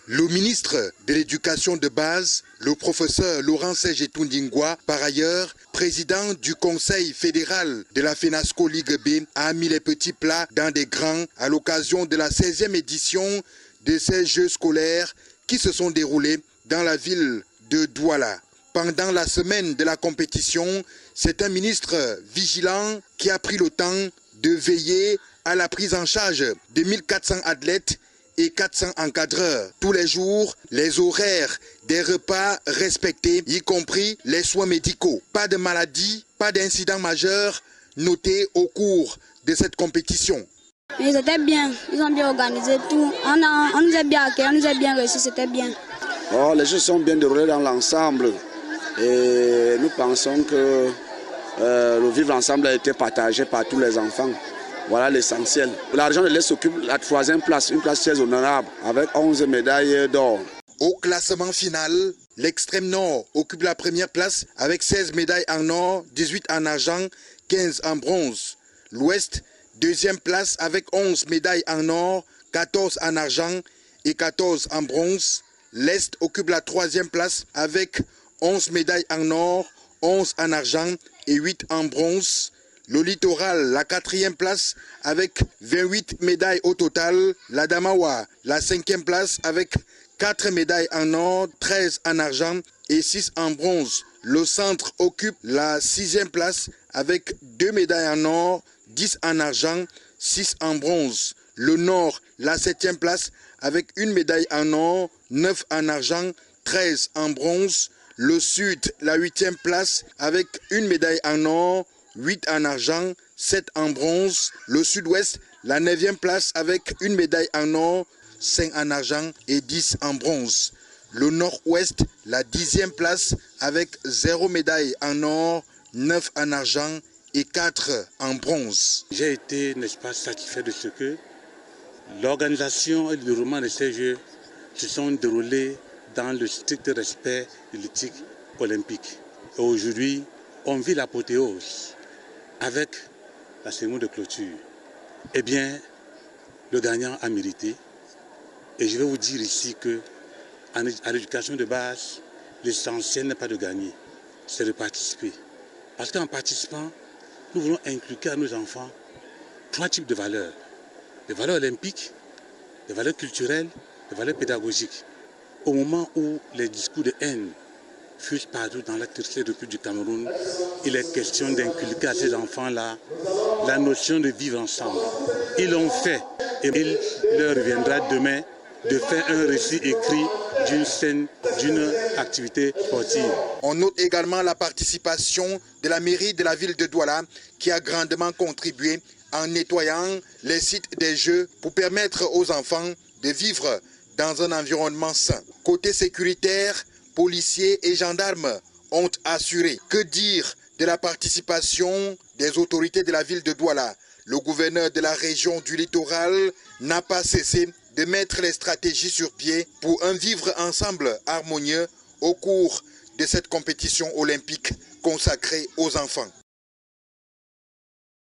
Le ministre de l'Éducation de base, le professeur Laurent Serge Toundingwa, par ailleurs président du Conseil fédéral de la FENASCO Ligue B, a mis les petits plats dans des grands à l'occasion de la 16e édition de ces Jeux scolaires qui se sont déroulés dans la ville de Douala. Pendant la semaine de la compétition, c'est un ministre vigilant qui a pris le temps de veiller à la prise en charge de 1400 athlètes et 400 encadreurs. Tous les jours, les horaires des repas respectés, y compris les soins médicaux. Pas de maladie, pas d'incidents majeurs notés au cours de cette compétition. Ils étaient bien, ils ont bien organisé tout. On nous a bien accueillis, on nous a bien reçus, c'était bien. Oh, les jeux sont bien déroulés dans l'ensemble et nous pensons que le vivre ensemble a été partagé par tous les enfants. Voilà l'essentiel. La région de l'Est occupe la 3e place, une place très honorable, avec 11 médailles d'or. Au classement final, l'extrême nord occupe la première place avec 16 médailles en or, 18 en argent, 15 en bronze. L'Ouest, deuxième place avec 11 médailles en or, 14 en argent et 14 en bronze. L'Est occupe la 3e place avec 11 médailles en or, 11 en argent et 8 en bronze. Le littoral, la 4e place avec 28 médailles au total. La Damawa, la 5e place avec 4 médailles en or, 13 en argent et 6 en bronze. Le centre occupe la 6e place avec 2 médailles en or, 10 en argent, 6 en bronze. Le nord, la 7e place avec 1 médaille en or, 9 en argent, 13 en bronze. Le sud, la 8e place avec 1 médaille en or, 8 en argent, 7 en bronze. Le sud-ouest, la 9e place avec 1 médaille en or, 5 en argent et 10 en bronze. Le nord-ouest, la 10e place avec 0 médaille en or, 9 en argent et 4 en bronze. J'ai été, n'est-ce pas, satisfait de ce que l'organisation et le déroulement de ces Jeux se sont déroulés dans le strict respect de l'éthique olympique. Et aujourd'hui, on vit l'apothéose avec la cérémonie de clôture. Eh bien, le gagnant a mérité. Et je vais vous dire ici que à l'éducation de base, l'essentiel n'est pas de gagner, c'est de participer. Parce qu'en participant, nous voulons inculquer à nos enfants 3 types de valeurs. Les valeurs olympiques, les valeurs culturelles, les valeurs pédagogiques. Au moment où les discours de haine fusent partout dans la tertiaire République du Cameroun, il est question d'inculquer à ces enfants-là la notion de vivre ensemble. Ils l'ont fait et il leur reviendra demain de faire un récit écrit d'une scène, d'une activité sportive. On note également la participation de la mairie de la ville de Douala qui a grandement contribué en nettoyant les sites des Jeux pour permettre aux enfants de vivre dans un environnement sain. Côté sécuritaire, policiers et gendarmes ont assuré. Que dire de la participation des autorités de la ville de Douala? Le gouverneur de la région du littoral n'a pas cessé de mettre les stratégies sur pied pour un vivre ensemble harmonieux au cours de cette compétition olympique consacrée aux enfants.